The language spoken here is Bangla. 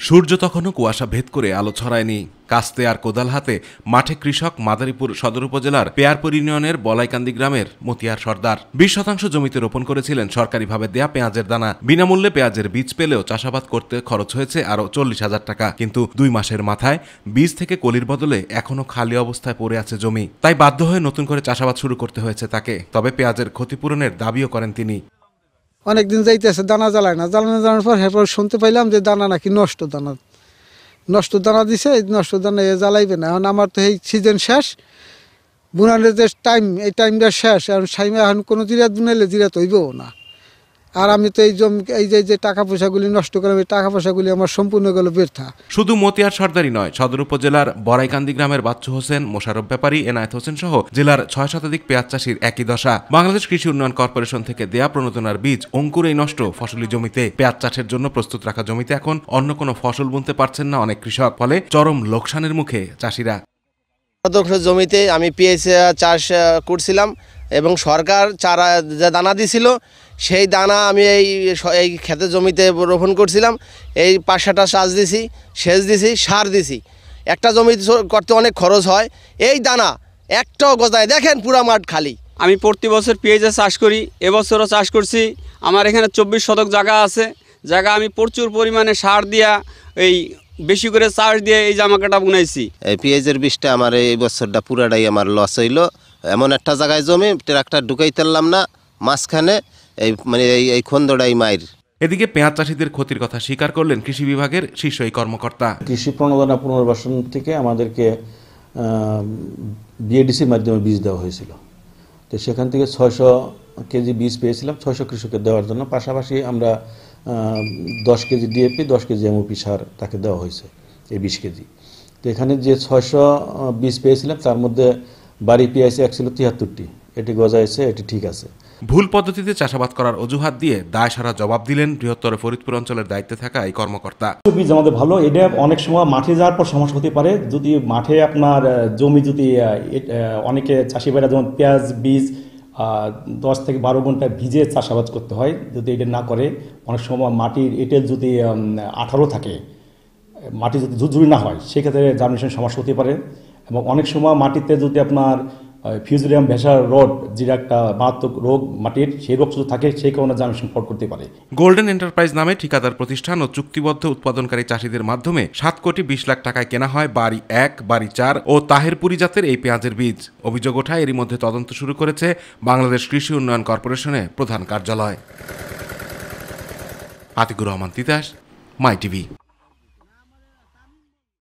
সূর্য তখনও কুয়াশা ভেদ করে আলো ছড়ায়নি। কাস্তে আর কোদাল হাতে মাঠে কৃষক মাদারীপুর সদর উপজেলার পেয়ারপুর ইউনিয়নের বলাইকান্দি গ্রামের মতিয়ার সর্দার 20% জমিতে রোপণ করেছিলেন সরকারিভাবে দেয়া পেঁয়াজের দানা। বিনামূল্যে পেঁয়াজের বীজ পেলেও চাষাবাদ করতে খরচ হয়েছে আরও 40,000 টাকা। কিন্তু 2 মাসের মাথায় বীজ থেকে কলির বদলে এখনও খালি অবস্থায় পড়ে আছে জমি। তাই বাধ্য হয়ে নতুন করে চাষাবাদ শুরু করতে হয়েছে তাকে। তবে পেঁয়াজের ক্ষতিপূরণের দাবিও করেন তিনি। অনেকদিন যাইতেছে, দানা জ্বালায় না, জ্বালানোর পর এরপর শুনতে পাইলাম যে দানা নাকি নষ্ট দানা দিছে। এই নষ্ট দানা জ্বালাইবে না। এখন আমার তো এই সিজন শেষ, বুনানের যে টাইম, এই টাইমটা শেষ। এখন কোনো জিরাত বুনাইলে জিরাত হইবও না। আর আমি তো এই জমি, এই যে টাকা পয়সাগুলি নষ্ট করলাম, এই টাকা পয়সাগুলি আমার সম্পূর্ণ গেল বৃথা। শুধু মতিয়ার সর্দারই নয়, সদর উপজেলার বড়াইকান্দি গ্রামের বাচ্চু হোসেন, মোশাররফ ব্যাপারী, এনায়েত হোসেন সহ জেলার 6 শতাধিক পেঁয়াজ চাষির একই দশা। বাংলাদেশ কৃষি উন্নয়ন কর্পোরেশন থেকে দেয়া প্রণোদনার বীজ অঙ্কুরেই নষ্ট ফসলি জমিতে। পেঁয়াজ চাষের জন্য প্রস্তুত রাখা জমিতে এখন অন্য কোনো ফসল বুনতে পারছেন না অনেক কৃষক। ফলে চরম লোকসানের মুখে চাষিরা। জমিতে আমি পেঁয়াজ চাষ করছিলাম এবং সরকার চারা যে দানা দিছিল সেই দানা আমি এই ক্ষেতের জমিতে রোপণ করছিলাম। এই 5-6টা চাষ দিছি, সেচ দিছি, সার দিছি। একটা জমি করতে অনেক খরচ হয়। এই দানা একটাও গজায়, দেখেন পুরা মাঠ খালি। আমি প্রতি বছর পেঁয়াজের চাষ করি, এবছরও চাষ করছি। আমার এখানে 24 শতক জায়গা আছে। জায়গা আমি প্রচুর পরিমাণে সার দিয়া, এই বেশি করে চাষ দিয়ে এই জামাকাটা বুনাইছি। এই পেঁয়াজের বীজটা আমার এই বছরটা পুরাটাই আমার লস হইল। এমন একটা জায়গায় জমি ট্রাক্টর ঢুকাইতে পারলাম না, মাঝখানে এই খন্দটাই মাইর। এদিকে পেঁয়াজ চাষিদের ক্ষতির কথা স্বীকার করলেন কৃষি বিভাগের শীর্ষ এই কর্মকর্তা। কৃষি প্রণোদনা পুনর্বাসন থেকে আমাদেরকে বিএডিসির মাধ্যমে বীজ দেওয়া হয়েছিল। তো সেখান থেকে 600 কেজি বীজ পেয়েছিলাম 600 কৃষকের দেওয়ার জন্য। পাশাপাশি আমরা 10 কেজি ডিএপি, 10 কেজি এমওপি সার তাকে দেওয়া হয়েছে, এই 20 কেজি। তো এখানে যে 600 বীজ পেয়েছিলাম তার মধ্যে বাড়ি পেঁয়াজ এক ছিল 73টি, এটি গজাইছে, এটি ঠিক আছে। ভুল পদ্ধতিতে চাষাবাদ করার অজুহাত দিয়ে দায় সারা জবাব দিলেন বৃহত্তর ফরিদপুর অঞ্চলের দায়িত্বে থাকা এই কর্মকর্তা। বীজ আমাদের ভালো, এটা অনেক সময় মাঠে যাওয়ার পর সমস্যা হতে পারে। যদি মাঠে আপনার জমি যদি অনেকে চাষি ভাইরা যেমন পেঁয়াজ বীজ 10 থেকে 12 ঘন্টা ভিজে চাষাবাদ করতে হয়, যদি এটা না করে অনেক সময় মাটির এঁটেল যদি 18 থাকে, মাটি যদি ঝুরঝুরি না হয়, সেক্ষেত্রে জার্মিনেশন সমস্যা হতে পারে। এবং অনেক সময় মাটিতে যদি আপনার ফিউজেরিয়াম ভেসার রড, যেটা একটা মারাত্মক রোগ মাটির, সেই রোগ যদি থাকে, সেই কারণে জার্মিনেশন ফল্ট করতে পারে। গোল্ডেন এন্টারপ্রাইজ নামে ঠিকাদার প্রতিষ্ঠান ও চুক্তিবদ্ধ উৎপাদনকারী চাষিদের মাধ্যমে 7 কোটি 20 লাখ টাকায় কেনা হয় বাড়ি 1, বাড়ি 4 ও তাহেরপুরি জাতের এই পেঁয়াজের বীজ। অভিযোগ ওঠায় এরই মধ্যে তদন্ত শুরু করেছে বাংলাদেশ কৃষি উন্নয়ন কর্পোরেশনের প্রধান কার্যালয়। আতিকুর রহমান তিতাস, মাই টিভি।